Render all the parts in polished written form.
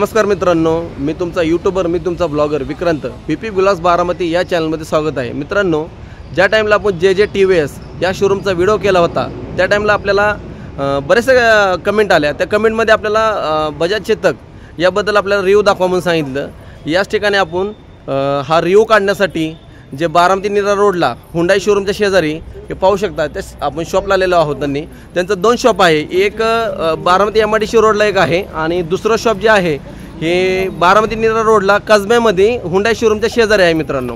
नमस्कार मित्रांनो, मी तुमचा यूट्यूबर, मी तुमचा ब्लॉगर विक्रांत पीपी विलास बारामती या चॅनलमध्ये स्वागत आहे। मित्रांनो, ज्या टाईमला आपण जे TVS या शोरूमचा व्हिडिओ केला होता त्या टाईमला आपल्याला बरेचसे कमेंट आल्या। त्या कमेंटमध्ये आपल्याला बजाज चेतक याबद्दल आपल्याला रिव्ह्यू दाखवा म्हणून सांगितलं। याच ठिकाणी आपण हा रिव्ह्यू काढण्यासाठी जे बारामती नीरा रोडला हुंडाई शोरूमच्या शेजारी हे पाहू शकता, ते आपण शॉपला आलेलो आहोत। त्यांचं 2 शॉप आहे, एक बारामती MIDC रोडला एक आहे आणि दुसरं शॉप जे आहे हे बारामती नीरा रोडला कसब्यामध्ये हुंडाई शोरूमच्या शेजारी आहे मित्रांनो।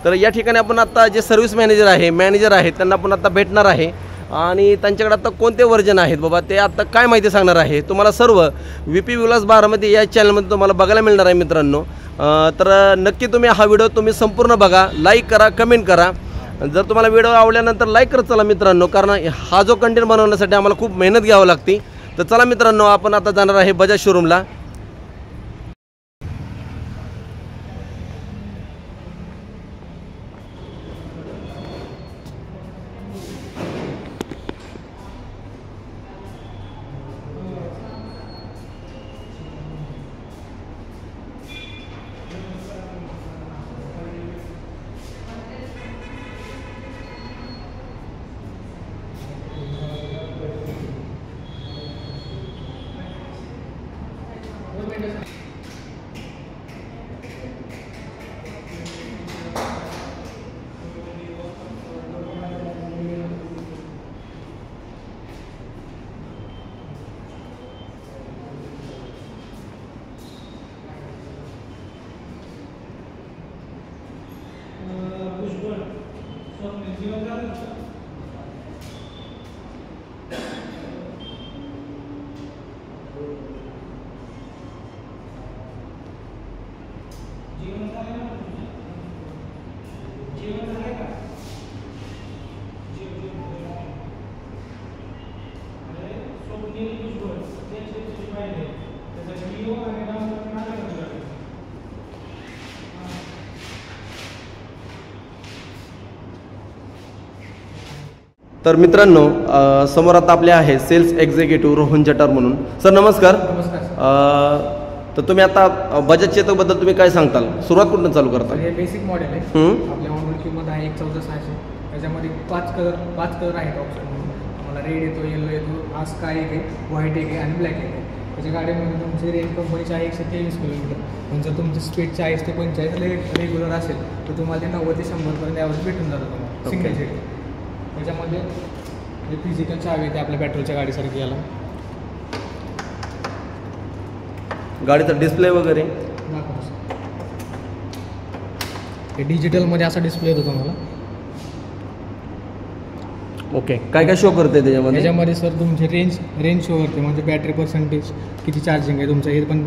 तर या ठिकाणी आपण आता जे सर्व्हिस मॅनेजर आहेत त्यांना आपण आता भेटणार आहे आणि त्यांच्याकडे आता कोणते वर्जन आहेत बाबा ते आता काय माहिती सांगणार आहे तुम्हाला सर्व VP विलास बारामती या चॅनलमध्ये तुम्हाला बघायला मिळणार आहे मित्रांनो। तर नक्की तुम्ही हा व्हिडिओ तुम्ही संपूर्ण बघा, लाईक करा, कमेंट करा। जर तुम्हाला व्हिडिओ आवडल्यानंतर लाईक करत चला मित्रांनो, कारण हा जो कंटेंट बनवण्यासाठी आम्हाला खूप मेहनत घ्यावी लागते। तर चला मित्रांनो, आपण आता जाणार आहे बजाज शोरूमला। तर मित्रांनो, समोर आता आपले आहे सेल्स एक्झिक्युटिव्ह रोहन जटार म्हणून। सर नमस्कार। नमस्कार। तर तुम्ही आता बजाज चेतकबद्दल तुम्ही काय सांगताल, सुरुवात कुठून चालू करता? हे बेसिक मॉडेल आहे, आपल्या ऑनरोड किंमत आहे 14,600। त्याच्यामध्ये 5 कलर आहेत ऑप्शन म्हणून। तुम्हाला रेड येतो, येलो येतो, हा स्काय एक आहे, व्हाईट एक आहे आणि ब्लॅक एक आहे। त्याच्या गाडीमध्ये तुमची रेंज कंपनीची आहे 123 किलोमीटर। पण जर तुमची स्पीड 40 ते 45 रेग्युलर असेल तर तुम्हाला ते 90 ते 100 पर्यंत यावर भेटून जातं तुम्हाला सिंगल सीट। त्याच्यामध्ये जे फिजिकल चावी येते आपल्या पेट्रोलच्या गाडीसारखी याला। गाडीचा डिस्प्ले वगैरे हे डिजिटलमध्ये असा डिस्प्ले येतो तुम्हाला। ओके, काय काय शो करते त्याच्यामध्ये? सर तुमचे रेंज शो करते, म्हणजे बॅटरी पर्सेंटेज किती चार्जिंग आहे तुमचं हे पण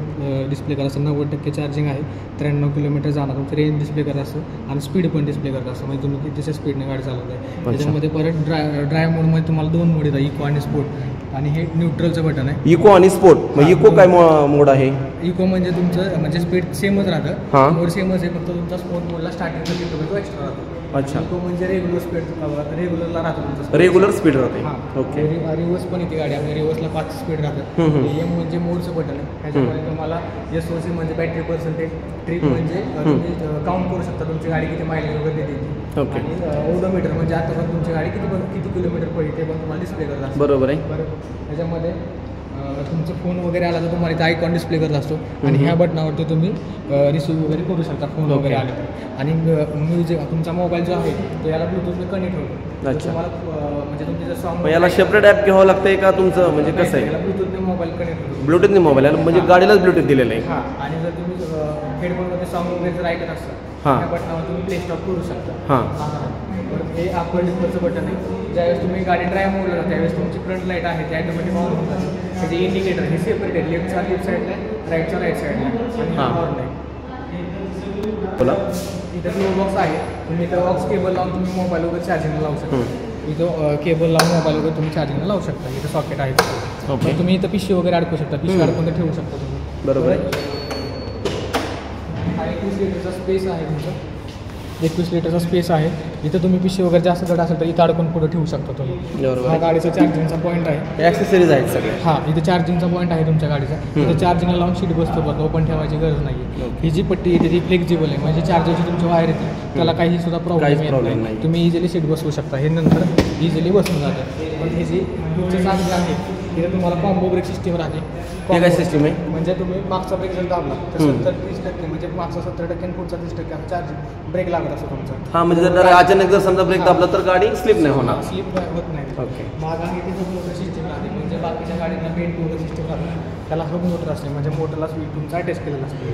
डिस्प्ले करत असतं। 90% चार्जिंग आहे, 93 किलोमीटर जाणार तुमचं रेंज डिस्प्ले करत असतं आणि स्पीड पण डिस्प्ले करत असतं, म्हणजे तुम्ही किती स्पीडने गाडी चालवत आहे। त्याच्यामध्ये परत ड्राय मोडमध्ये तुम्हाला 2 मोड येतात, इको आणि स्पोर्ट, आणि हे न्यूट्रलचं बटन आहे। इको आणि स्पोर्ट, इको काय मोड आहे? इको म्हणजे तुमचं म्हणजे स्पीड सेमच राहतं, मोड सेमच आहे, फक्त तुमचा स्पोर्ट मोडला स्टार्टिंगचा किलोमीटर एक्स्ट्रा राहतो। अच्छा, इको म्हणजे रेग्युलर स्पीड रेग्युलरला राहतो तुमचं, रेग्युलर स्पीड राहते। ओके, रिवर्स पण येते गाडी आपल्या, रिवर्सला 5 स्पीड राहतं। एम म्हणजे मोडचं बटन आहे, त्याच्यामध्ये तुम्हाला SOC म्हणजे बॅटरी पर्सेंटेज, ट्रिप म्हणजे तुम्ही काउंट करू शकता तुमची गाडी किती मायलेज वगैरे देते, आणि ओडोमीटर म्हणजे आता पण तुमची गाडी किती किलोमीटर पडली ते पण तुम्हाला डिस्प्ले करत असतो। बरोबर आहे। त्याच्यामध्ये तुमचा फोन वगैरे आला तर तुम्हाला इथे आयकॉन डिस्प्ले करत असतो, आणि ह्या बटनावरती तुम्ही रिसिव्ह वगैरे करू शकता फोन वगैरे आले तर। आणि म्युझिक तुमचा मोबाईल जो आहे तो याला ब्लूटूथने कनेक्ट होतो। अच्छा, तुम्हाला म्हणजे तुमचे जर सॉन्ग याला सेपरेट ॲप घ्यावं लागतंय का तुमचं, म्हणजे कसं आहे? याला ब्लूटूथने मोबाईल कनेक्ट होतो, ब्लूटूथने मोबाईल, म्हणजे गाडीलाच ब्लूटूथ दिलेलं आहे। हां, आणि जर तुम्ही हेडफोनमध्ये सॉन्ग वगैरे जर ऐकत असता त्या बटनावर तुम्ही प्ले स्टॉप करू शकता। हे आपण डिस्प्लेचं बटन आहे, ज्यावेळेस तुम्ही गाडी ड्राईव्ह मोडला त्यावेळेस तुमची फ्रंट लाईट आहे ते ॲटोमॅटिक ऑन होतात। त्याचे इंडिकेटर हे सेपरेट आहे, लेफ्टचा लेफ्ट साईडला आहे, राईटचा राईट साईडला, आणि हॉर्न आहे। बोला, इथं ग्लो बॉक्स आहे, तुम्ही इथं ऑक्स केबल लावून तुम्ही मोबाईल वगैरे चार्जिंगला लावू शकता। इथं केबल लावून मोबाईल वगैरे तुम्ही चार्जिंगला लावू शकता। इथं सॉकेट आहे, ओके, तुम्ही इथं पिशवी वगैरे अडकू शकता, पिशवी अडकून ठेवू शकता तुम्ही। बरोबर आहे। हा 21 लिटरचा स्पेस आहे तुमचं। 21 लिटरचा स्पेस आहे. इथं तुम्ही पिशवी वगैरे जास्त जड असेल तर इथं अडकून पुढे ठेवू शकता तुम्ही. बरोबर. हा गाडीचा चार्जिंगचा पॉईंट आहे. ॲक्सेसरीज आहेत सगळे. हां, इथे चार्जिंगचा पॉईंट आहे तुमच्या गाडीचा. इथं चार्जिंगला लावून सीट बसतो बघ, ओपन ठेवायची गरज नाही. ही जी पट्टी येते ती फ्लेक्झिबल आहे, म्हणजे चार्जरची तुमची वायर येते त्याला काही सुद्धा प्रॉब्लेम येत नाही. तुम्ही इझिली सीट बसवू शकता. हे नंतर इझिली बसून जातं. पण हे जी पुढचे चार्जर आहे तिथे तुम्हाला कॉम्बो ब्रेक सिस्टीम राहते. ते काय सिस्टीम आहे? म्हणजे तुम्ही मागचा ब्रेक जर दाबला तर 70-30% म्हणजे मागचा 70% आणि पुढचा 30% चार्जिंग ब्रेक लागत असतो तुमचा. हां, म्हणजे जर अचानक जर समजा ब्रेक दाबला तर गाडी स्लिप नाही होणार. स्लिप होत नाही. ओके. मागा हे सिस्टीम राहते, म्हणजे बाकीच्या गाडींना बेंट वगैरे सिस्टीम राहते. त्याला हब मोटर असते, म्हणजे मोटरला स्वीट तुमचा अटॅच केलेला असतो.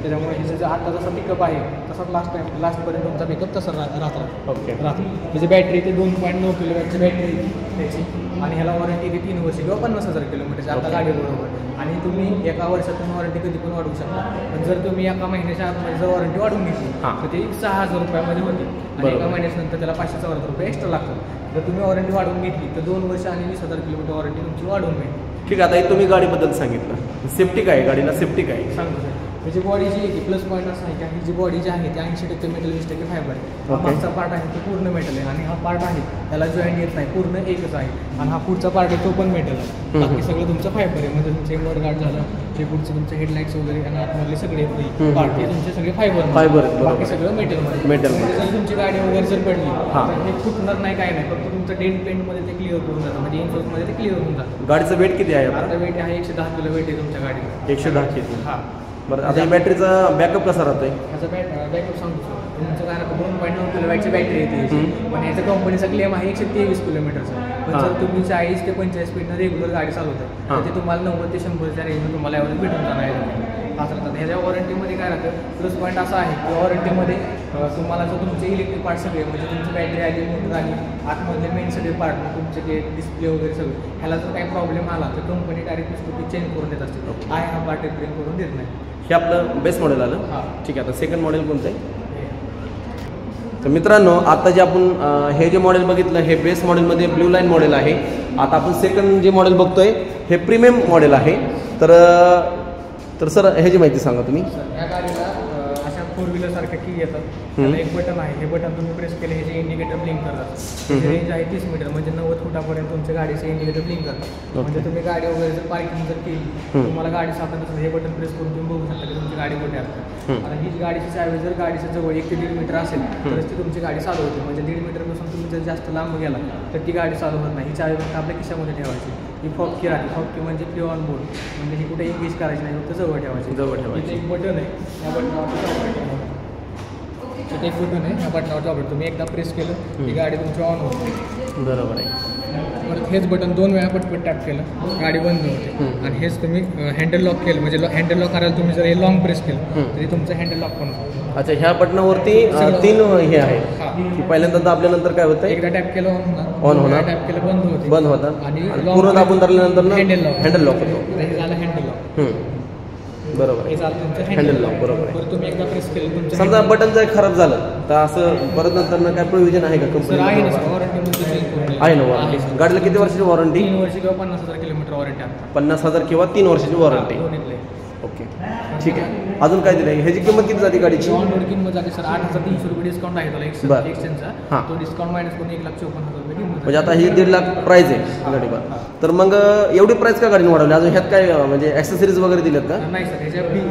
त्याच्यामुळे हे जर आता जसा पिकअप आहे तसाच लास्टपर्यंत तुमचा पिकअप तसा राहतो. ओके. त्याची बॅटरी ते 2.9 किलोवॅटची बॅटरी त्याची, आणि ह्याला वॉरंटी ती 3 वर्ष किंवा 50,000 किलोमीटरची आता गाडीबरोबर. आणि तुम्ही एका वर्षातून वॉरंटी कधी पण वाढवू शकता. पण जर तुम्ही एका महिन्याच्या आतमध्ये जर वॉरंटी वाढवून घेतली तर ती 6,000 रुपयामध्ये होती, आणि एका महिन्यानंतर त्याला 500-4,000 रुपये एक्स्ट्रा लागतात. जर तुम्ही वॉरंटी वाढवून घेतली तर 2 वर्ष आणि 20,000 किलोमीटर वॉरंटी तुमची वाढवून मिळते. ठीक आहे. आता हे तुम्ही गाडीबद्दल सांगितलं, सेफ्टी काय आहे गाडीला? सेफ्टी काय आहे सांगतो सर. त्याची बॉडी जी आहे ती प्लस पॉईंट असं आहे की ही जी बॉडी जी आहे ती 80% मेटल 20% फायबर आहे. हा मागचा पार्ट आहे तो पूर्ण मेटल आहे, आणि हा पार्ट आहे त्याला जॉईंट येत नाही, पूर्ण एकच आहे. आणि हा पुढचा पार्ट आहे तो पण मेटल आहे. बाकी सगळं तुमचं फायबर आहे. म्हणजे तुमचे मड गार्ड झालं, जे पुढचे तुमचे हेडलाईट्स वगैरे आणि आतमधले सगळे पार्ट हे तुमचे सगळे फायबर, बाकी सगळं मेटलमध्ये. जर तुमची गाडी वगैरे जर पडली तर हे फुटणार नाही, काय नाही, फक्त तुमचं डेंट पेंटमध्ये ते क्लिअर करून जातं, म्हणजे इंचमध्ये ते क्लिअर होऊन जातं. गाडीचं वेट किती आहे? आता वेट आहे 110 किलो वेट आहे तुमच्या गाडीचं. 110 किलो. हां. बरं, आता बॅटरीचा बॅकअप कसा राहतोय? ह्याचा बॅकअप सांगतो तुमचं काय 2.9 किलोवॅटची बॅटरी येते, पण ह्याचा कंपनीचा क्लेम आहे 123 किलोमीटरचा. पण जर तुम्ही 40 ते 45 स्पीडनं रेग्युलर गाडी चालवता तर ते तुम्हाला 90 ते 100च्या रेंजनं तुम्हाला यावर भेटून जाणार आहे. असं राहतात. ह्याच्या वॉरंटीमध्ये काय राहतं, प्लस पॉईंट असा आहे की वॉरंटीमध्ये तुम्हाला जर तुमचे इलेक्ट्रिक पार्ट सगळे, म्हणजे तुमची बॅटरी आली, मोटर आली, आतमधले मेन सगळे पार्ट, तुमचे जे डिस्प्ले वगैरे सगळं, ह्याला जर काही प्रॉब्लेम आला तर कंपनी डायरेक्ट डिस्प्ले चेंज करून देत असते. आहे हा पार्ट रिपेअर करून देत नाही. हे आपलं बेस्ट मॉडेल आलं. हां, ठीक आहे. आता सेकंड मॉडेल कोणतं आहे? तर मित्रांनो, आता जे आपण हे जे मॉडेल बघितलं हे बेस मॉडेलमध्ये ब्ल्यू लाईन मॉडेल आहे. आता आपण सेकंड जे मॉडेल बघतोय हे प्रीमियम मॉडेल आहे. तर सर ह्याची माहिती सांगा तुम्ही. या गाडीला अशा 4 व्हीलर सारख्या की येतात. त्याला एक बटन आहे, हे बटन तुम्ही प्रेस केले हे जे इंडिकेटर ब्लिंक करतात. त्याची रेंज आहे 30 मीटर, म्हणजे 90 फुटापर्यंत तुमच्या गाडीचे इंडिकेटर ब्लिंक करतात. म्हणजे तुम्ही गाडी वगैरे जर पार्किंग जर केली, तुम्हाला गाडी सापडत असेल हे बटन प्रेस करून तुम्ही बघू शकता की तुमची गाडी कुठे असते. आता ही गाडीची चावी जर गाडीच्या जवळ 1 ते 1.5 मीटर असेल तरच ती तुमची गाडी चालू होते. म्हणजे 1.5 मीटरपासून तुम्ही जर जास्त लांब गेला तर ती गाडी चालू होत नाही. ही चावी फक्त आपल्या खिशामध्ये ठेवायची. ही फॉकी राहते. फॉकी म्हणजे फ्री ऑन बोर्ड, म्हणजे ही कुठे इंग्लिश करायची नाही, फक्त जवळ ठेवायची. इथे एक बटन आहे, या बटनावर इथे एक बटन आहे, या बटनावर दाबलं तुम्ही एकदा प्रेस केलं की गाडी तुमची ऑन होते. बरोबर आहे. परत हेच बटन 2 वेळा पटपट टॅप केलं गाडी बंद होते. आणि हेच तुम्ही हँडल लॉक केलं, म्हणजे हँडल लॉक करायला तुम्ही जर हे लॉंग प्रेस केलं तरी तुमचं हँडल लॉक पण होतं. अच्छा, ह्या बटनावरती 3 हे आहे की पहिल्यांदा दाबल्यानंतर काय होतं? एकदा टॅप केलं ऑन होणार, टॅप केलं बंद होतं, आणि पूर्ण दाबून धरल्यानंतर हँडल लॉक होतो. हे झालं हँडल लॉक. बरोबर. हे झालं तुमचं हँडल लॉक. बरोबर आहे. तुम्ही एकदा प्रेस केलं तुमचं समजा बटन जर खराब झालं तर असं परत नंतर काय प्रोव्हिजन आहे का कंपनी? आहे ना वॉरंटी आहे ना वॉरंटी. गाडीला किती वर्षाची वॉरंटी? 3 वर्ष किंवा 50,000 किलोमीटर वॉरंटी आहे. 50,000 किंवा 3 वर्षाची वॉरंटी. ओके, ठीक आहे. अजून काय दिलं? ह्याची किंमत किती जाते गाडीची? ऑन रोड किंमत जाते सर 8,300 रुपये डिस्काउंट आहे त्याला एक्सचेंजचा. तो डिस्काउंट मायनस करून 1,54,000 रुपये किंमत. म्हणजे आता ही 1.5 लाख प्राईज आहे गाडीवर. तर मग एवढी प्राईस का गाडीने वाढवली? अजून ह्यात काय म्हणजे ॲक्सेसरीज वगैरे दिलेत का? नाही सर,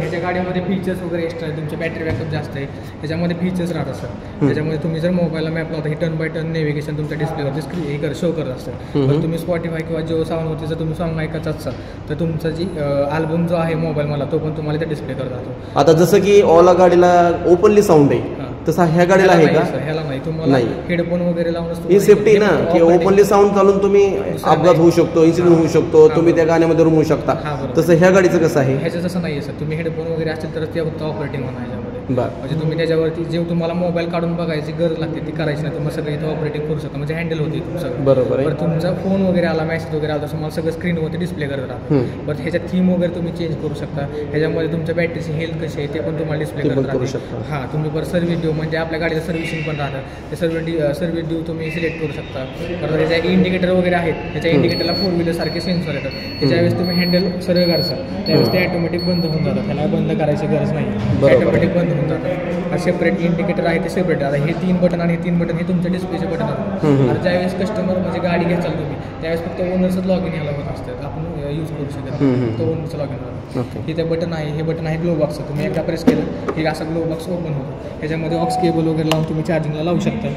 ह्याच्या गाडीमध्ये फीचर्स वगैरे एक्स्ट्रा आहे. तुमची बॅटरी बॅकअप जास्त आहे, ह्याच्यामध्ये फीचर्स राहतात सर. त्याच्यामध्ये तुम्ही जर मोबाईलला मॅप लावता, हे टर्न बाय टर्न नेव्हिगेशन तुमच्या डिस्प्लेवर शो करत असतं. तर तुम्ही स्पॉटिफाय किंवा जिओ साऊंडवरती जर तुम्ही सॉंग ऐकत असाल तर तुमचा जी अल्बम जो आहे मोबाईल मला तो पण तुम्हाला डिस्प्ले करत राहतो. आता जसं की ओला गाडीला ओपनली साऊंड आहे तसा ह्या गाडीला आहे का? ह्याला नाही. तुम्हाला हेडफोन वगैरे लावून ही सेफ्टी ना की ओपनली साऊंड चालून तुम्ही अपघात होऊ शकतो, इन्सिडेंट होऊ शकतो, तुम्ही त्या गाण्यामध्ये रमू शकता. तसं ह्या गाडीचं कसं आहे? ह्याचं तसं नाही आहे सर. तुम्ही हेडफोन वगैरे असेल तर ते फक्त ऑपरेटिंग होणार ह्याच्यामध्ये. म्हणजे तुम्ही त्याच्यावरती जे तुम्हाला मोबाईल काढून बघायची गरज लागते ती करायची नाही. तुम्हाला सगळं इथं ऑपरेटिंग करू शकता, म्हणजे हँडल होते तुमचं. बरोबर आहे. तुमचा फोन वगैरे आला, मेसेज वगैरे आला, तुम्हाला सगळं स्क्रीनवरती डिस्प्ले करत राहतं. बट ह्याच्या थीम वगैरे तुम्ही चेंज करू शकता. ह्याच्यामध्ये तुमच्या बॅटरीची हेल्थ कशी आहे ते पण तुम्हाला डिस्प्ले करत राहते. हां, तुम्ही बरं सर्व्हिस ड्यू, म्हणजे आपल्या गाडीचं सर्व्हिसिंग पण राहतं, ते सर्व्हिस ड्यू तुम्ही सिलेक्ट करू शकता. तर त्याच्या इंडिकेटर वगैरे आहेत, त्याच्या इंडिकेटरला 4 व्हीलर सारखे सेन्सर येतात. त्याच्यावेळेस तुम्ही हँडल सरळ करता त्यावेळेस ते ऑटोमॅटिक बंद होऊन जातात. त्याला बंद करायची गरज नाही, ऑटोमॅटिक बंद होऊन जातात. सेपरेट इंडिकेटर आहे ते सेपरेट. आता हे 3 बटन आणि हे 3 बटन हे तुमच्या डिस्प्लेचे बटन आहेत. आता ज्यावेळेस कस्टमर म्हणजे गाडी घ्याचाल तुम्ही त्यावेळेस फक्त ओनरचंच लॉग इन यायला होत असतं, आपण यूज करू शकत नाही. तो ओनरचं लॉग इन होतं. हे ते बटन आहे, हे बटन आहे ग्लो बॉक्सचं. तुम्ही एकदा प्रेस केलं हे असं ग्लो बॉक्स ओपन होतं. ह्याच्यामध्ये ऑक्स केबल वगैरे लावून तुम्ही चार्जिंगला लावू शकता.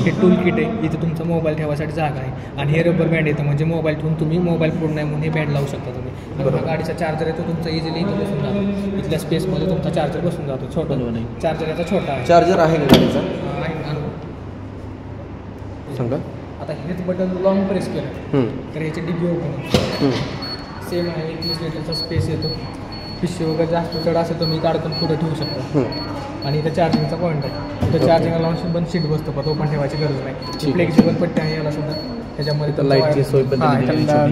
हे टूल किट आहे, इथे तुमचा मोबाईल ठेवायसाठी जागा आहे आणि हे रबर बँड येतं म्हणजे मोबाईल ठेवून तुम्ही मोबाईल फोड नाही म्हणून हे बँड लावू शकता तुम्ही. गाडीचा चार्जर आहे तो तुमचा इझिली इथे बसून जातो. इथल्या स्पेसमध्ये तुमचा चार्जर बसून जातो. छोटा चार्जर याचा छोटा आहे. चार्जर आहे का गाडीचा सांगा. आता हेच बटन लॉंग प्रेस केलं तर ह्याची डिग्गी ओपन होते. सेम आहे, 30 लिटरचा स्पेस येतो. पिशवी वगैरे जास्त चढ असेल तर मी काढून पुढे ठेवू शकतो. आणि इथं चार्जिंगचा पॉईंट आहे. इथं चार्जिंगला लावून पण सीट बसतो पण ओपन ठेवायची गरज नाही. फ्लेक्झिबल पट्टी आहे याला सुद्धा. त्याच्यामध्ये लाईटची सोय पण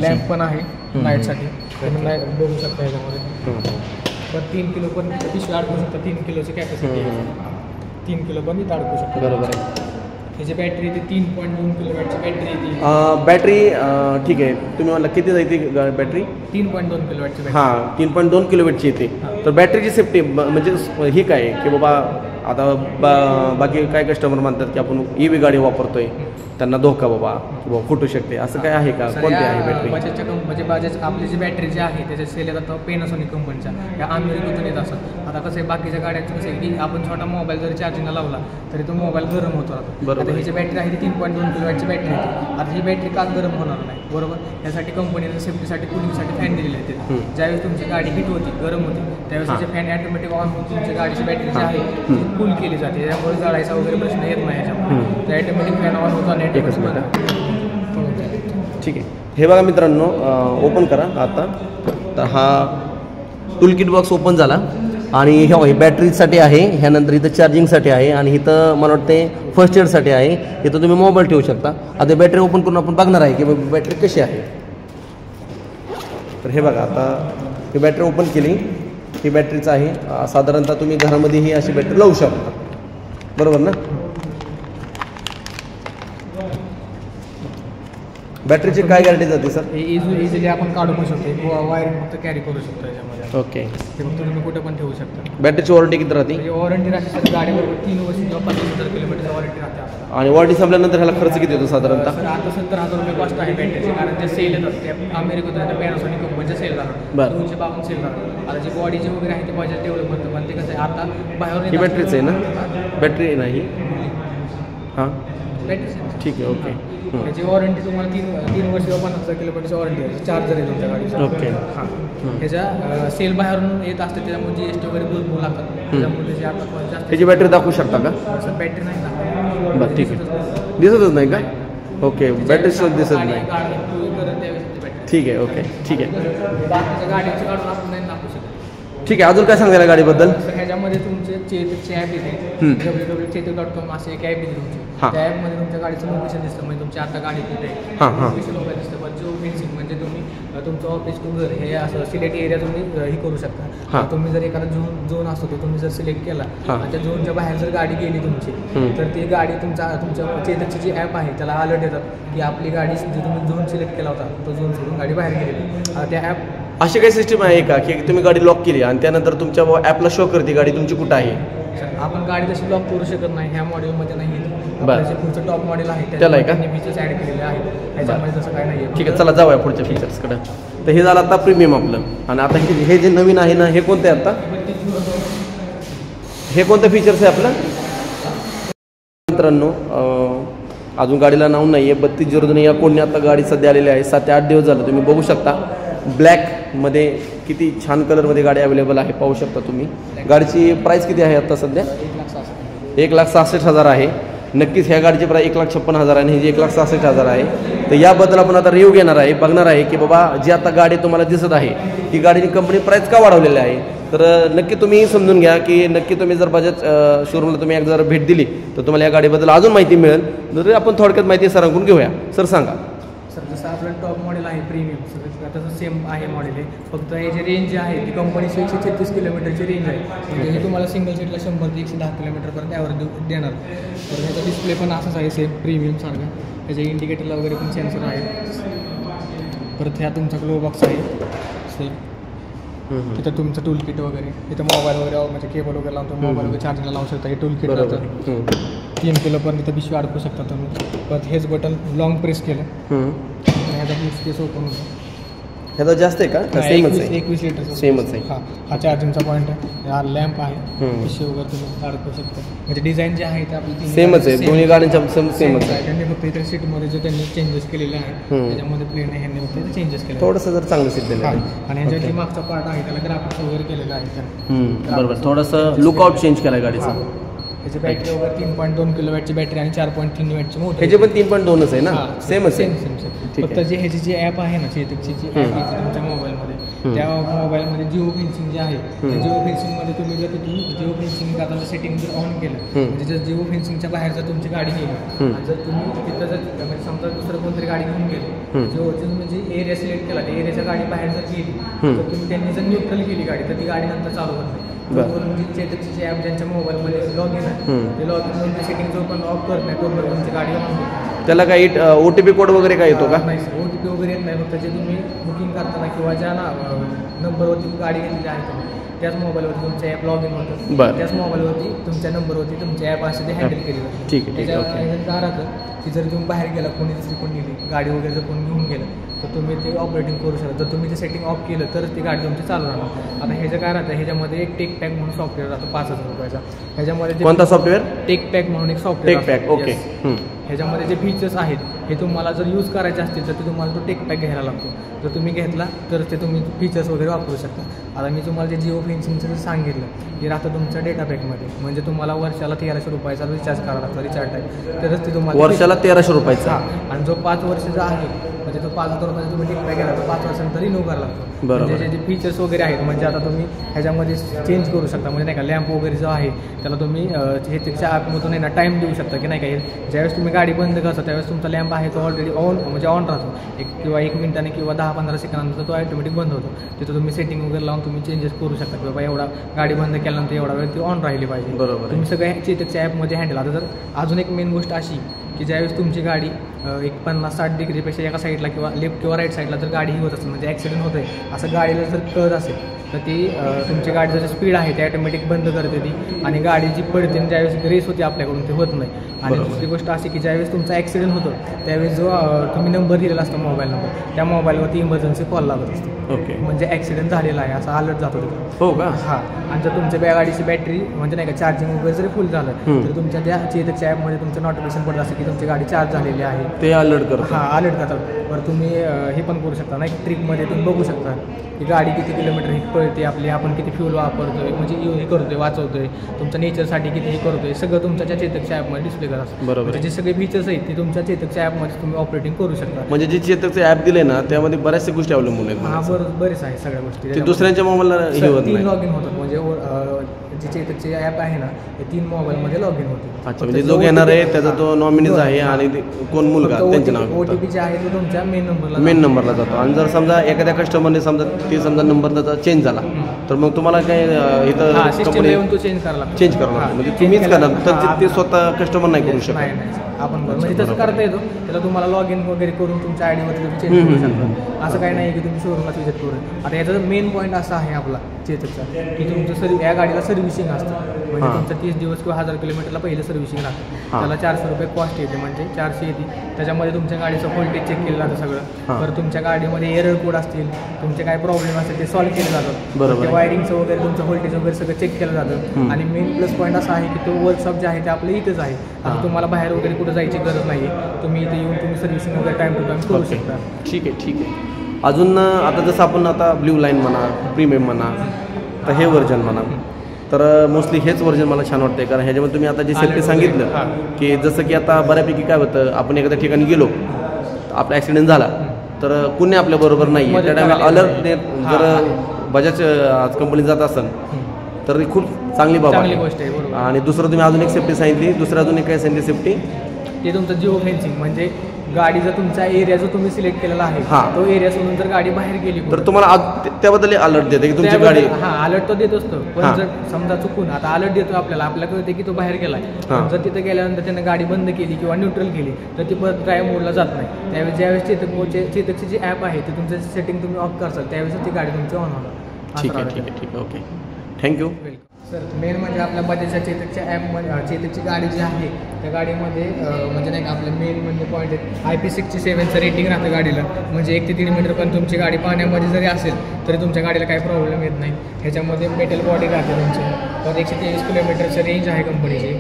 लॅम्प पण आहे लाईटसाठी. तुम्ही लाईट बघू शकता ह्याच्यामध्ये. पण 3 किलो पण पिशवी अडकू शकता. 3 किलोची कॅपॅसिटी आहे. 3 किलो पण इथं अडकू शकतो. बरोबर आहे. ह्याची बॅटरी येते 3.2 किलोवॅटची बॅटरी येते. बॅटरी ठीक आहे. तुम्ही म्हणला किती जायची बॅटरी? 3.2 किलोवॅटची बॅटरी. हां 3.2 किलोवॅटची येते. तर बॅटरीची सेफ्टी म्हणजे ही काय की बाबा आता बाकी काय कस्टमर म्हणतात की आपण EV गाडी वापरतोय त्यांना धोका बाबा किंवा फुटू शकते असं काय आहे का? कोणती आहे बॅटरी? बजाजच्या म्हणजे बजाज आपली जी बॅटरी जी आहे त्याच्या सेल येतात पॅनासोनिक कंपनीच्या या अमेरिकेतून येत असतात. आता कसं आहे बाकीच्या गाड्यांचं कसं आहे की आपण छोटा मोबाईल जरी चार्जिंगला लावला तरी तो मोबाईल गरम होतो राहतो. आता ही जी बॅटरी आहे ती 3.2 किलोवॅटची बॅटरी येते. आता ही बॅटरी का गरम होणार नाही बरोबर. यासाठी कंपनीने सेफ्टीसाठी कुलिंगसाठी फॅन दिलेले आहेत. ज्यावेळेस तुमची गाडी हिट होती गरम होती त्यावेळेस त्याचे फॅन ऑटोमॅटिक ऑन होऊन तुमच्या गाडीची बॅटरी जी आहे ती कूल केली जाते. त्यामुळे जळायचा वगैरे प्रश्न येत नाही याच्यामध्ये. ते ऑटोमॅटिक फॅन ऑन होतो आणि ठीक आहे. हे बघा मित्रांनो ओपन करा आता. तर हा टूल किट बॉक्स ओपन झाला आणि हे बॅटरीसाठी आहे. ह्यानंतर इथं चार्जिंगसाठी आहे आणि इथं मला वाटते फर्स्ट एडसाठी आहे. इथं तुम्ही मोबाईल ठेवू शकता. आता बॅटरी ओपन करून आपण बघणार आहे की बॅटरी कशी आहे. तर हे बघा आता ही बॅटरी ओपन केली. ही बॅटरीचं आहे. साधारणतः तुम्ही घरामध्ये ही अशी बॅटरी लावू शकता बरोबर ना. बॅटरीची काय गॅरंटी जाते सर? हे इझिली आपण काढू पण शकतो. वायरिंग फक्त कॅरी करू शकतो याच्यामध्ये. ओके. ते फक्त तुम्ही कुठे पण ठेवू शकता. बॅटरीची वॉरंटी किती राहते? वॉरंटी राहते सर गाडीबरोबर 3 वर्ष किंवा 25,000 किलोमीटर वॉरंटी राहते. आणि वॉरंटी संपल्यानंतर ह्याला खर्च किती येतो साधारणतः? सर आता 70,000 रुपये कॉस्ट आहे बॅटरीची. कारण ते सेल येतात ते अमेरिकेतून पॅनासोनिक कंपनीचे सेल जातात. 252 सेल जातात. आता जी बॉडीची वगैरे आहे ते बजाज डेव्हलप होतं पण ते कसं आहे आता बाहेर ही बॅटरीच आहे ना? बॅटरी नाही हां बॅटरी ठीक आहे. ओके. त्याची वॉरंटी तुम्हाला 3 वर्ष किंवा 50,000 किलोमीटरची वॉरंटी आहे. चार्जर आहे तुमच्या गाडीचा. ओके. हां ह्याच्या सेल बाहेरून येत असते त्याच्यामुळे GST वगैरे भरपूर लागतात. त्याच्यामुळे त्याची आता जास्त. त्याची बॅटरी दाखवू शकता का? सर बॅटरी नाही दाखवत. बरं ठीक आहे. दिसतच नाही का? ओके. बॅटरी सुद्धा दिसत नाही. ठीक आहे. ओके ठीक आहे. बाकीच्या गाडीची काढून आपण नाही दाखवू शकतो. ठीक आहे. अजून काय सांगता या गाडीबद्दल? ह्याच्यामध्ये तुमचे चेतकचे ॲप येते. www.chetak.com असे एक ॲप येते तुमची. त्या ॲपमध्ये तुमच्या गाडीचं लोकेशन दिसतं म्हणजे तुमची आता गाडी कुठे आहे लोकेशन वगैरे दिसतं. पण जो फेन्सिंग म्हणजे तुम्ही तुमचं ऑफिस टू घर हे असं सिलेक्ट एरिया तुम्ही हे करू शकता. तुम्ही जर एखादा झोन असतो तो तुम्ही जर सिलेक्ट केला आणि त्या झोनच्या बाहेर जर गाडी गेली तुमची तर ती गाडी तुमच्या चेतकची जी ॲप आहे त्याला अलर्ट येतात की आपली गाडी जी तुम्ही झोन सिलेक्ट केला होता तो झोन सोडून गाडी बाहेर गेलेली. त्या ॲप अशी काही सिस्टम आहे का की तुम्ही गाडी लॉक केली आणि त्यानंतर तुमच्या ॲपला शो करते गाडी तुमची कुठं आहे? आपण गाडी तशी लॉक करू शकत नाही. ह्या मॉडेलमध्ये नाही येत. पुढचं टॉप मॉडेल आहे त्याला आहे का फीचर्स ॲड केलेले आहेत. ह्याच्यामध्ये तसं काय नाही. ठीक आहे चला जाऊया पुढच्या फीचर्सकडे. तर हे झालं आता प्रीमियम आपलं. आणि आता हे जे नवीन आहे ना हे कोणतं आहे आता? हे कोणतं फीचर्स आहे आपलं? मित्रांनो अजून गाडीला नाव नाही आहे. 3202 या कोणी आता गाडी सध्या आलेली आहे. 7 ते 8 दिवस झालं. तुम्ही बघू शकता ब्लॅकमध्ये किती छान कलरमध्ये गाडी अवेलेबल आहे पाहू शकता तुम्ही. गाडीची प्राईस किती आहे आता सध्या? 1,66,000 आहे. नक्कीच ह्या गाडीची प्राईस 1,56,000 आणि ही जी 1,66,000 आहे. तर याबद्दल आपण आता रिव्ह्यू घेणार आहे. बघणार आहे की बाबा जी आता गाडी तुम्हाला दिसत आहे ही गाडीची कंपनी प्राईस का वाढवलेली आहे. तर नक्की तुम्ही समजून घ्या की नक्की तुम्ही जर बजाज शोरूमला तुम्ही एकदा जर भेट दिली तर तुम्हाला या गाडीबद्दल अजून माहिती मिळेल. जर आपण थोडक्यात माहिती सरांकडून घेऊया. सर सांगा. सर जसं आपलं टॉप मॉडेल आहे प्रीमियम सगळं तसं सेम आहे मॉडेल आहे. फक्त हे जे रेंज जे आहे ती कंपनीची 136 किलोमीटरची रेंज आहे. म्हणजे हे तुम्हाला सिंगल सीटला 100 ते 110 किलोमीटरपर्यंत ॲव्हरेज देणार. तर ह्याचा डिस्प्ले पण असाच आहे सेम प्रीमियम सारखा. त्याच्या इंडिकेटरला वगैरे पण सेन्सर आहे. परत ह्या तुमचा ग्लो बॉक्स आहे सेम. तिथं तुमचं टूल किट वगैरे, तिथं मोबाईल वगैरे म्हणजे केबल वगैरे लावून मोबाईल वगैरे चार्जिंगला लावू शकता. हे टूल किट राहतं. 3 किलोपर्यंत तिथं पिशवी अडकू शकता तुम्ही. परत हेच बटन लॉंग प्रेस केलं ह्याचा केस ओपन होतो. ह्याचा जास्त आहे का? सेमच आहे? 21 लिटर सेमच आहे. हा चार्जिंगचा पॉईंट आहे. हा लॅम्प आहे. पिशवी वगैरे तुम्ही अडकू शकता. म्हणजे डिझाईन जे आहे ते आपली सेमच आहे. दोन्ही गाड्यांच्या सेमच आहे. त्यांनी फक्त इथे सीटमध्ये जे त्यांनी चेंजेस केलेले आहे त्याच्यामध्ये प्लेन आहे, ह्यांनी फक्त चेंजेस केले. थोडंसं जर चांगलं सीट दिलं आणि ह्याच्या जे मागचा पार्ट आहे त्याला ग्राफिक्स वगैरे केलेलं आहे. बरोबर. थोडंसं लुकआउट चेंज केला गाडीचा. त्याची बॅटरी वगैरे 3.2 किलोवॅटची बॅटरी आणि 4.3 वॅटची मोठी. ह्याचे पण 3.2च आहे ना? सेमच आहे. फक्त जे ह्याची जी ॲप आहे ना चेतकची जी ॲप आहे तुमच्या मोबाईलमध्ये, त्या मोबाईलमध्ये जिओ फेन्सिंग जे आहे त्या जिओ फेन्सिंगमध्ये तुम्ही जर तिथून जिओ फेन्सिंग करताना सेटिंग जर ऑन केलं म्हणजे जर जिओ फेन्सिंगच्या बाहेर जर तुमची गाडी गेली आणि जर तुम्ही तिथं जर म्हणजे समजा दुसरं कोणतरी गाडी घेऊन गेली, जिओचं म्हणजे एरिया सिलेक्ट केला, त्या एरियाच्या गाडी बाहेर जर गेली तर तुम्ही त्यांनी जर न्यूट्रल केली गाडी तर ती गाडी नंतर चालू होत नाही. म्हणजे चेतकची ॲप ज्यांच्या मोबाईलमध्ये लॉग इन आहे ते लॉग इन सेटिंग जो पण ऑफ करत नाही तोपर्यंत तुमची गाडी ऑन होते. त्याला काही OTP कोड वगैरे काय येतो का? नाही, OTP वगैरे येत नाही. फक्त जे तुम्ही बुकिंग करताना किंवा ज्या नंबरवरती गाडी घेतलेली आहे तुम्ही त्याच मोबाईलवरती तुमचं ॲप लॉग इन होतं. त्याच मोबाईलवरती तुमच्या नंबरवरती तुमचे ॲप असे ते हँडल केले जातं. ठीक आहे. त्याच्यावर काय राहतं की जर तुम्ही बाहेर गेला, कोणी दुसरी कोण गेली गाडी वगैरे जर कोणी घेऊन गेलं तर तुम्ही ते ऑपरेटिंग करू शकता. जर तुम्ही ते सेटिंग ऑफ केलं तरच ती गाडी तुमची चालू राहणार. आता ह्याचं काय राहतं, ह्याच्यामध्ये एक टेक पॅक म्हणून सॉफ्टवेअर राहतो 5,000 रुपयाचा. ह्याच्यामध्ये कोणता सॉफ्टवेअर? टेक पॅक म्हणून एक सॉफ्टवेअर. Take pack. ओके. ह्याच्यामध्ये जे फीचर्स आहेत हे तुम्हाला जर यूज करायचे असतील तर ते तुम्हाला तो टेक पॅक घ्यायला लागतो. जर तुम्ही घेतला तर ते तुम्ही फीचर्स वगैरे वापरू शकता. आता मी तुम्हाला जे जिओ फेन्सिंगचं जर सांगितलं की राहतं तुमच्या डेटा पॅकमध्ये, म्हणजे तुम्हाला वर्षाला 1300 रुपयाचा रिचार्ज करावा लागतो. रिचार्ज टाईप तरच ते तुम्हाला वर्षाला 1300 रुपयाचा. आणि जो 5 वर्षाचा आहे म्हणजे तो 5,000 रुपयाचा तुम्ही टेक पॅक घ्यायला तर 5 वर्षानंतर रिन्यू करायला लागतो. म्हणजे जे फीचर्स वगैरे आहेत म्हणजे आता तुम्ही ह्याच्यामध्ये चेंज करू शकता. म्हणजे नाही का लॅम्प वगैरे जो आहे त्याला तुम्ही हे त्याच्या ॲपमधून आहे ना टाईम देऊ शकता की नाही का ज्यावेळेस तुम्ही गाडी बंद करता त्यावेळेस तुमचा लॅम्प आहे तो ऑलरेडी म्हणजे ऑन राहतो. किंवा 1 मिनिटाने किंवा 10-15 सेकंदानंतर तो ऑटोमॅटिक बंद होतो. तिथं तुम्ही सेटिंग वगैरे लावून तुम्ही चेंजेस करू शकता की बाबा एवढा गाडी बंद केल्यानंतर एवढा वेळ ती ऑन राहिली पाहिजे. बरोबर. तुम्ही सगळ्या चेतकच्या ॲपमध्ये हँडल. आता जर अजून एक मेन गोष्ट अशी की ज्यावेळेस तुमची गाडी एक 50-60 डिग्रीपेक्षा एका साईडला किंवा लेफ्ट किंवा राईट साईडला जर गाडी होत असेल म्हणजे ॲक्सिडेंट होतं आहे असं गाडीला जर कळत असेल तर ती तुमची गाडीचं जे स्पीड आहे ते ऑटोमॅटिक बंद करते ती आणि गाडी जी पडते आणि ज्यावेळेस रेस होती आपल्याकडून ते होत नाही. आणि दुसरी गोष्ट अशी की ज्यावेळेस तुमचा ॲक्सिडेंट होतो त्यावेळेस जो तुम्ही नंबर दिलेला असतो मोबाईल नंबर त्या मोबाईलवरती इमर्जन्सी कॉल लागत असतो. ओके. म्हणजे ॲक्सिडेंट झालेला आहे असा अलर्ट जातो तिथं. हो का? हां. आणि जर तुमच्या गाडीची बॅटरी म्हणजे नाही का चार्जिंग वगैरे जरी फुल झालं तर तुमच्या त्या चेतकच्या ॲपमध्ये तुमचं नोटिफिकेशन पडत असतं की तुमची गाडी चार्ज झालेली आहे. ते अलर्ट करतो. हां, अलर्ट करतात. बरं तुम्ही हे पण करू शकता नाही ट्रिपमध्ये तुम्ही बघू शकता की गाडी किती किलोमीटर ही पळते आपली, आपण किती फ्यूल वापरतोय म्हणजे हे करतोय वाचवतोय, तुमच्या नेचरसाठी किती हे करतोय सगळं तुमच्या त्या चेतकच्या ॲपमध्ये डिस्प्ले करत असतं. बरोबर. जे सगळे फीचर्स आहेत ते तुमच्या चेतकच्या ॲपमध्ये तुम्ही ऑपरेटिंग करू शकता. म्हणजे जे चेतकचं ॲप दिले ना त्यामध्ये बऱ्याचशा गोष्टी अवलंबून आहेत. हां, बरेच आहे सगळ्या गोष्टी. ते दुसऱ्यांच्या मोबाईलला हे होत नाही. 3 लॉग इन होतात म्हणजे जे चेतकचे ॲप आहे ना ते 3 मोबाईलमध्ये लॉग इन होते. अच्छा. म्हणजे जो घेणार आहे त्याचा तो नॉमिनीज आहे आणि कोण मुलगा त्यांचे नाव OTP जे आहे तो तुमच्या मेन नंबरला जातो. आणि जर समजा एखाद्या कस्टमरने समजा नंबर त्याचा चेंज झाला तर मग तुम्हाला काय इथं कंपनी तो चेंज करायला चेंज करावं लागतं. म्हणजे तुम्हीच करणार तर ते स्वतः कस्टमर नाही करू शकत. नाही आपण म्हणजे तसं करता येतो. त्याला तुम्हाला लॉग इन वगैरे करून तुमच्या आयडीवरती तुम्ही चेंज करू शकता. असं काही नाही की तुम्ही शोरूमला विजिट करू. आता याचा मेन पॉईंट असा आहे आपला चेतकचा की तुमचं या गाडीला सर्व्हिसिंग असतं. म्हणजे तुमचं 30 दिवस किंवा 1000 किलोमीटरला पहिलं सर्व्हिसिंग राहतं. त्याला 400 रुपये कॉस्ट येते म्हणजे 400 येते. त्याच्यामध्ये तुमच्या गाडीचं व्होल्टेज चेक केलं जातं सगळं. तर तुमच्या गाडीमध्ये एरर कोड असतील, तुमचे काय प्रॉब्लेम असतील ते सॉल्व्ह केले जातात. बरोबर. वायरिंगचं वगैरे तुमचं व्होल्टेज वगैरे सगळं चेक केलं जातं. आणि मेन प्लस पॉईंट असा आहे की तो वर्कशॉप जे आहे ते आपल्या इथेच आहे. आता तुम्हाला बाहेर वगैरे कुठं जायची गरज नाही. तुम्ही इथे येऊन तुम्ही सर्व्हिसिंग वगैरे टाईम टू टाईम करू शकता. ठीक आहे. अजून आता जसं आपण आता ब्ल्यू लाईन म्हणा, प्रीमियम म्हणा, तर हे व्हर्जन म्हणा, तर मोस्टली हेच व्हर्जन मला छान वाटतं. कारण ह्याच्यामध्ये तुम्ही आता जे सेफ्टी सांगितलं की जसं की आता बऱ्यापैकी काय होतं आपण एखाद्या ठिकाणी गेलो आपला ॲक्सिडेंट झाला तर कुणी आपल्याबरोबर नाही आहे त्या टायमाला अलर्ट जर बजाज आज कंपनी जात असेल तर ती खूप चांगली बाब आहे. गोष्ट आहे. आणि दुसरं तुम्ही अजून एक सेफ्टी सांगितली, दुसरं अजून एक काय सांगितली सेफ्टी ते तुमचं जिओ फेन्सिंग म्हणजे गाडी जर तुमचा एरिया जो तुम्ही सिलेक्ट केलेला आहे तो एरिया सोडून जर गाडी बाहेर गेली तर तुम्हाला त्याबद्दल अलर्ट देते की तुमची गाडी अलर्ट तो देत असतो. पण जर समजा चुकून आता अलर्ट देतो आपल्याला कळते की तो बाहेर गेलाय. जर तिथे गेल्यानंतर त्याने गाडी बंद केली किंवा न्यूट्रल केली तर ती परत ड्राईव्ह मोडला जात नाही. त्यावेळेस ज्यावेळेस चेतकची जी ॲप आहे ते तुमचं सेटिंग तुम्ही ऑफ करसाल त्यावेळेस ती गाडी तुमची ऑन होणार. ठीक आहे ठीक आहे ठीक आहे okay thank you. Welcome sir. Main म्हणजे आपल्या बजाजच्या चेतकच्या ॲपमध्ये चेतकची गाडी जी आहे त्या गाडीमध्ये म्हणजे नाही का आपलं मेन म्हणजे पॉईंट आहे IP67चं रेटिंग राहतं गाडीला. म्हणजे 1 ते 3 मीटर पण तुमची गाडी पाण्यामध्ये जरी असेल तरी तुमच्या गाडीला काही प्रॉब्लेम येत नाही. ह्याच्यामध्ये मेटल बॉडी राहते तुमची. तर 123 किलोमीटरचं रेंज आहे कंपनीची.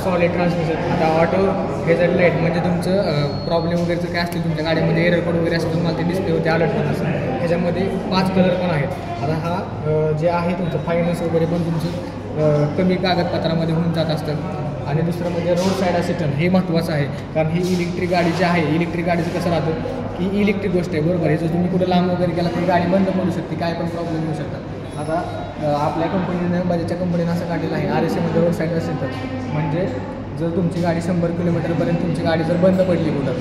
Solid transmission. आता ऑटो हेजर लाईट म्हणजे तुमचं प्रॉब्लेम वगैरे जर काय असतील तुमच्या गाडीमध्ये एरर कोड वगैरे असेल तुम्हाला ते डिस्प्ले होते अलर्ट पण असेल. ह्याच्यामध्ये 5 कलर पण आहेत. आता हा जे आहे तुमचं फायनान्स वगैरे पण तुमचं कमी कागदपत्रामध्ये होऊन जात असतं. आणि दुसरं म्हणजे रोड साईड असिस्टंट हे महत्त्वाचं आहे. कारण ही इलेक्ट्रिक गाडी जी आहे इलेक्ट्रिक गाडीचं कसं राहतं की इलेक्ट्रिक गोष्ट आहे बरोबर आहे. जर तुम्ही कुठं लांब वगैरे गेला तरी गाडी बंद पडू शकते काय पण प्रॉब्लेम येऊ शकतात. आता आपल्या कंपनीनं बजाजच्या कंपनीनं असं काढलेलं आहे RSAमध्ये रोड साईड असिस्टंट. म्हणजे जर तुमची गाडी 100 किलोमीटरपर्यंत तुमची गाडी जर बंद पडली कुठं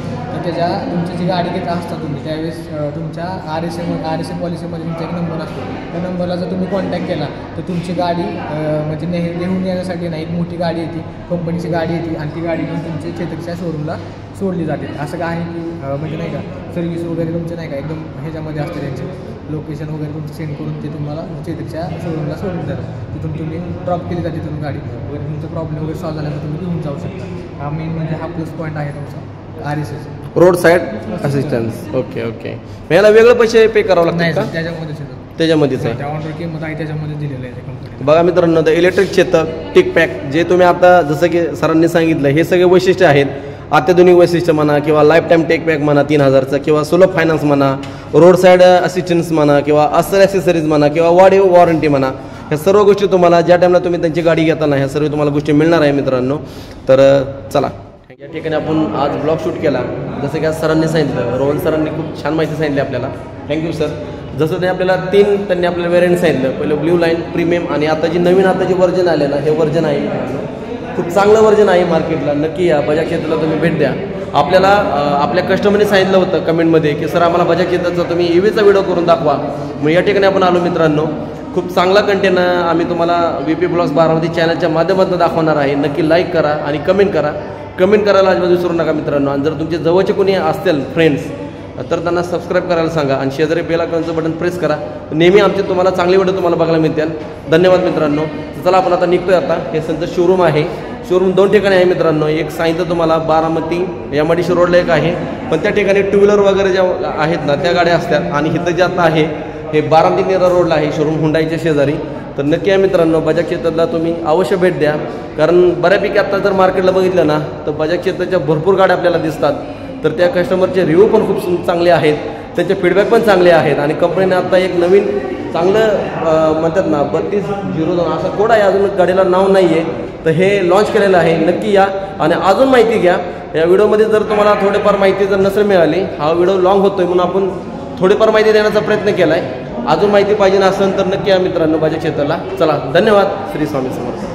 तर तुमची जी गाडी घेता असता तुम्ही त्यावेळेस तुमच्या RSA पॉलिसीमध्ये तुमचा एक नंबर असतो. त्या नंबरला जर तुम्ही कॉन्टॅक्ट केला तर तुमची गाडी म्हणजे नेहून येण्यासाठी नाही एक मोठी गाडी येते कंपनीची गाडी येते आणि ती गाडी घेऊन तुमची चेतकच्या शोरूमला सोडली जाते. असं काय आहे की म्हणजे नाही का सर्व्हिस वगैरे तुमचे नाही का एकदम ह्याच्यामध्ये असते त्यांचे लोकेशन वगैरे तुमचं सेंड करून ते तुम्हाला चेतकच्या शोरूमला सोडून जातात. तिथून तुम्ही ड्रॉप केली जाते तिथून गाडी वगैरे तुमचा प्रॉब्लेम वगैरे सॉल्व झाल्यानंतर तुम्ही घेऊन जाऊ शकता. हा मेन म्हणजे हा प्लस पॉईंट आहे तुमचा RSA road side assistance. Okay okay याला वेगळे पैसे पे करावं लागतं नाही का? सर त्याच्यामध्येच त्याच्यामध्येच आहे. त्या ऑर्डर किंमत आहे त्याच्यामध्ये दिलेलं आहे त्या कंपनी. बघा मित्रांनो the electric Chetak tick pack जे तुम्ही आता जसं की सरांनी सांगितलं हे सगळे वैशिष्ट्य आहेत. अत्याधुनिक वैशिष्ट्य म्हणा किंवा लाईफ टाईम टेक पॅक म्हणा 3000चा किंवा सुलभ फायनान्स म्हणा रोड साईड असिस्टन्स म्हणा किंवा अस्सल ॲक्सेसरीज म्हणा किंवा वाढीव वॉरंटी म्हणा ह्या सर्व गोष्टी तुम्हाला ज्या टाईमला तुम्ही त्यांची गाडी घेताना ह्या सर्व तुम्हाला गोष्टी मिळणार आहे मित्रांनो. तर चला या ठिकाणी आपण आज ब्लॉग शूट केला जसं की आज सरांनी सांगितलं रोहन सरांनी खूप छान माहिती सांगितली आपल्याला. Thank you sir. जसं ते आपल्याला त्यांनी आपल्याला व्हेरियंट सांगितलं पहिलं ब्ल्यू लाईन प्रीमियम आणि आता जी नवीन आता जे व्हर्जन आले ना हे व्हर्जन आहे खूप चांगलं व्हर्जन आहे मार्केटला. नक्की या बजाज क्षेत्राला तुम्ही भेट द्या. आपल्याला आपल्या कस्टमरने सांगितलं होतं कमेंटमध्ये की सर आम्हाला बजाज क्षेत्राचा तुम्ही EVचा व्हिडिओ करून दाखवा. मग या ठिकाणी आपण आलो मित्रांनो. खूप चांगला कंटेंट आम्ही तुम्हाला VP ब्लॉग्स बारामती चॅनलच्या माध्यमातून दाखवणार आहे. नक्की लाईक करा आणि कमेंट करा. कमेंट करायला अजिबात विसरू नका मित्रांनो. आणि जर तुमचे जवळचे कोणी असतील फ्रेंड्स तर त्यांना सबस्क्राईब करायला सांगा आणि शेजारी बेल आयकॉनचं बटन प्रेस करा. नेहमी आमचे तुम्हाला चांगले व्हिडिओ तुम्हाला बघायला मिळतील. धन्यवाद मित्रांनो. तर चला आपण आता निघतोय. आता हे संत शोरूम आहे. शोरूम 2 ठिकाणी आहे मित्रांनो. एक सांगितलं तुम्हाला बारामती MIDC रोडला एक आहे पण त्या ठिकाणी 2 व्हीलर वगैरे ज्या आहेत ना त्या गाड्या असतात. आणि इथं जे आता आहे हे बारामती नेरा रोडला आहे शोरूम हुंडाईच्या शेजारी. तर नक्की आहे मित्रांनो बजाज क्षेत्राला तुम्ही अवश्य भेट द्या. कारण बऱ्यापैकी आत्ता जर मार्केटला बघितलं ना तर बजाज क्षेत्राच्या भरपूर गाड्या आपल्याला दिसतात. तर त्या कस्टमरचे रिव्ह्यू पण खूप चांगले आहेत. त्यांचे फीडबॅक पण चांगले आहेत. आणि कंपनीने आता एक नवीन चांगलं म्हणतात ना 3202 असा कोड आहे. अजून गाडीला नाव नाही आहे तर हे लॉन्च केलेलं आहे. नक्की या आणि अजून माहिती घ्या. या व्हिडिओमध्ये जर तुम्हाला थोडीफार माहिती जर नसेल मिळाली हा व्हिडिओ लॉंग होतोय म्हणून आपण थोडीफार माहिती देण्याचा प्रयत्न केला आहे. अजून माहिती पाहिजे असेल तर नक्की या मित्रांनो बजाज क्षेत्राला. चला धन्यवाद. श्री स्वामी समर्थ.